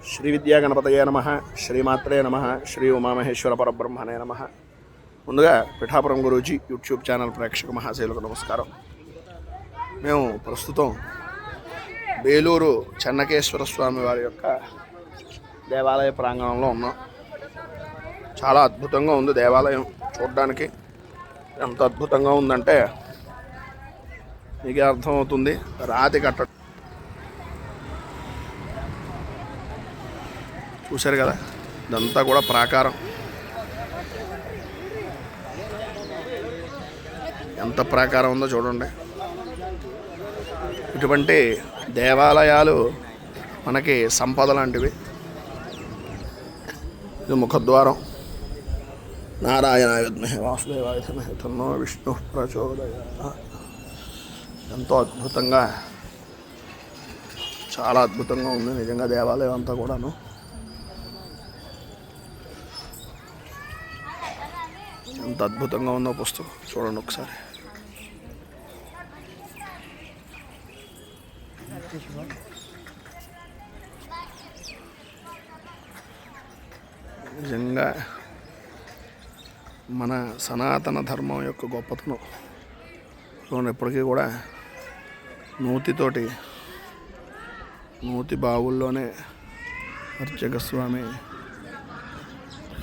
శ్రీ విద్యా గణపతయే నమః, శ్రీమాత్రే నమః, శ్రీ ఉమామహేశ్వర పరబ్రహ్మణే నమః. ముందుగా పిఠాపురం గురూజీ యూట్యూబ్ ఛానల్ ప్రేక్షక మహాశైలకు నమస్కారం. మేము ప్రస్తుతం బేలూరు చెన్నకేశ్వర స్వామి వారి యొక్క దేవాలయ ప్రాంగణంలో ఉన్నాం. చాలా అద్భుతంగా ఉంది దేవాలయం చూడడానికి. ఎంత అద్భుతంగా ఉందంటే మీకే అర్థమవుతుంది. రాతి కట్టడం చూశారు కదా, ఇదంతా కూడా ప్రాకారం. ఎంత ప్రాకారం ఉందో చూడండి. ఇటువంటి దేవాలయాలు మనకి సంపద లాంటివి. ఇది ముఖద్వారం. నారాయణాయ విద్మహే వాసుదేవాయ ధీమహి తన్నో విష్ణు ప్రచోదయాత్. ఎంతో అద్భుతంగా, చాలా అద్భుతంగా ఉంది నిజంగా దేవాలయం అంతా కూడాను. ఎంత అద్భుతంగా ఉందో పుస్తకం చూడండి ఒకసారి. నిజంగా మన సనాతన ధర్మం యొక్క గొప్పతనం ఎప్పటికీ కూడా నూతి బావుల్లోనే అర్చక స్వామి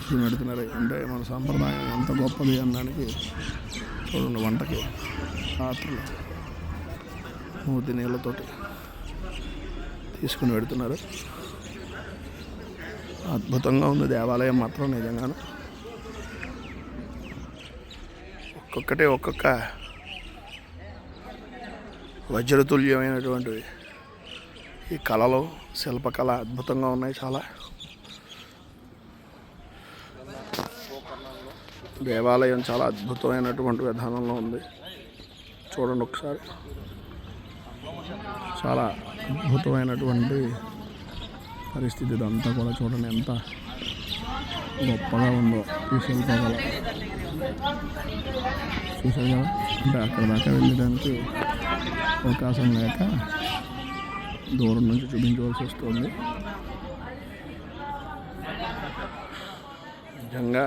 పెడుతున్నారు. అంటే మన సాంప్రదాయం ఎంత గొప్పది అనడానికి చూడండి. వంటకి పాత్రలు నూతి నీళ్ళతోటి తీసుకుని పెడుతున్నారు. అద్భుతంగా ఉంది దేవాలయం మాత్రం నిజంగానే. ఒక్కొక్క వజ్రతుల్యమైనటువంటివి ఈ కళలు, శిల్పకళ అద్భుతంగా ఉన్నాయి. చాలా దేవాలయం చాలా అద్భుతమైనటువంటి విధానంలో ఉంది. చూడండి ఒకసారి. చాలా అద్భుతమైనటువంటి పరిస్థితి ఇదంతా కూడా. చూడండి ఎంత గొప్పగా ఉందో ఈ శిల్పకళ. చూసారు కదా, అంటే అక్కడ దాకా వెళ్ళడానికి అవకాశం లేక దూరం నుంచి చూపించవలసి వస్తుంది. నిజంగా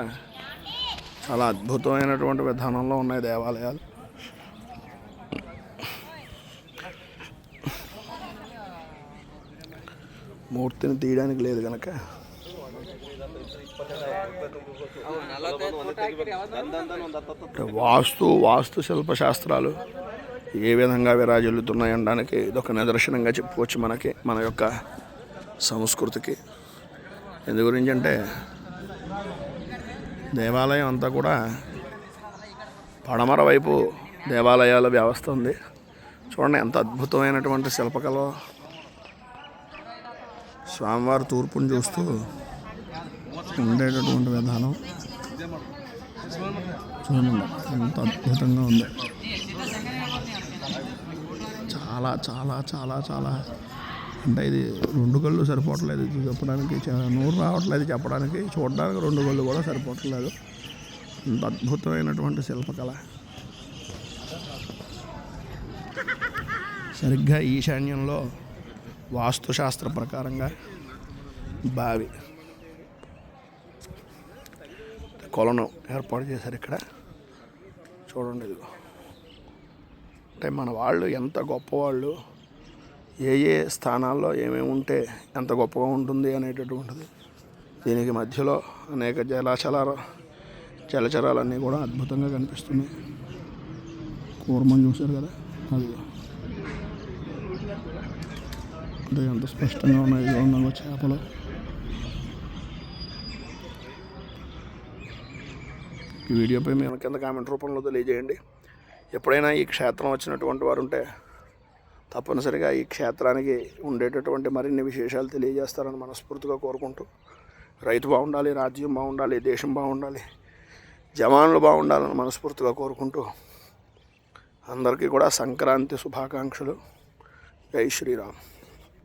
చాలా అద్భుతమైనటువంటి విధానంలో ఉన్నాయి దేవాలయాలు. మూర్తిని తీయడానికి లేదు కనుక వాస్తు శిల్పశాస్త్రాలు ఏ విధంగా విరాజిల్లుతున్నాయి అనడానికి ఇదొక నిదర్శనంగా చెప్పుకోవచ్చు మనకి, మన యొక్క సంస్కృతికి. ఎందు గురించి అంటే దేవాలయం అంతా కూడా పడమర వైపు దేవాలయాల వ్యవస్థ ఉంది. చూడండి ఎంత అద్భుతమైనటువంటి శిల్పకళ. స్వామివారు తూర్పును చూస్తూ ఉండేటటువంటి విధానం చూడండి ఎంత అద్భుతంగా ఉంది. చాలా చాలా చాలా చాలా అంటే ఇది 2 కళ్ళు సరిపోవట్లేదు చెప్పడానికి, నోరు రావట్లేదు చెప్పడానికి. చూడడానికి 2 కళ్ళు కూడా సరిపోవట్లేదు. అంత అద్భుతమైనటువంటి శిల్పకళ. సరిగ్గా ఈశాన్యంలో వాస్తుశాస్త్ర ప్రకారంగా బావి కొలను ఏర్పాటు చేశారు ఇక్కడ. చూడండి ఇదిగో. అంటే మన వాళ్ళు ఎంత గొప్పవాళ్ళు, ఏ స్థానాల్లో ఏమేమి ఉంటే ఎంత గొప్పగా ఉంటుంది అనేటటువంటిది. దీనికి మధ్యలో అనేక జలచరాలన్నీ కూడా అద్భుతంగా కనిపిస్తున్నాయి. కూర్మం చూశారు కదా, అది అంటే ఎంత స్పష్టంగా ఉన్నాయి. ఉన్నాము చేపలు. ఈ వీడియోపై మేము కింద కామెంట్ రూపంలో తెలియజేయండి. ఎప్పుడైనా ఈ క్షేత్రం వచ్చినటువంటి వారు ఉంటే తప్పనిసరిగా ఈ క్షేత్రానికి ఉండేటటువంటి మరిన్ని విశేషాలు తెలియజేస్తారని మనస్ఫూర్తిగా కోరుకుంటూ, రైతు బాగుండాలి, రాజ్యం బాగుండాలి, దేశం బాగుండాలి, జవాన్లు బాగుండాలని మనస్ఫూర్తిగా కోరుకుంటూ అందరికీ కూడా సంక్రాంతి శుభాకాంక్షలు. జై శ్రీరామ్.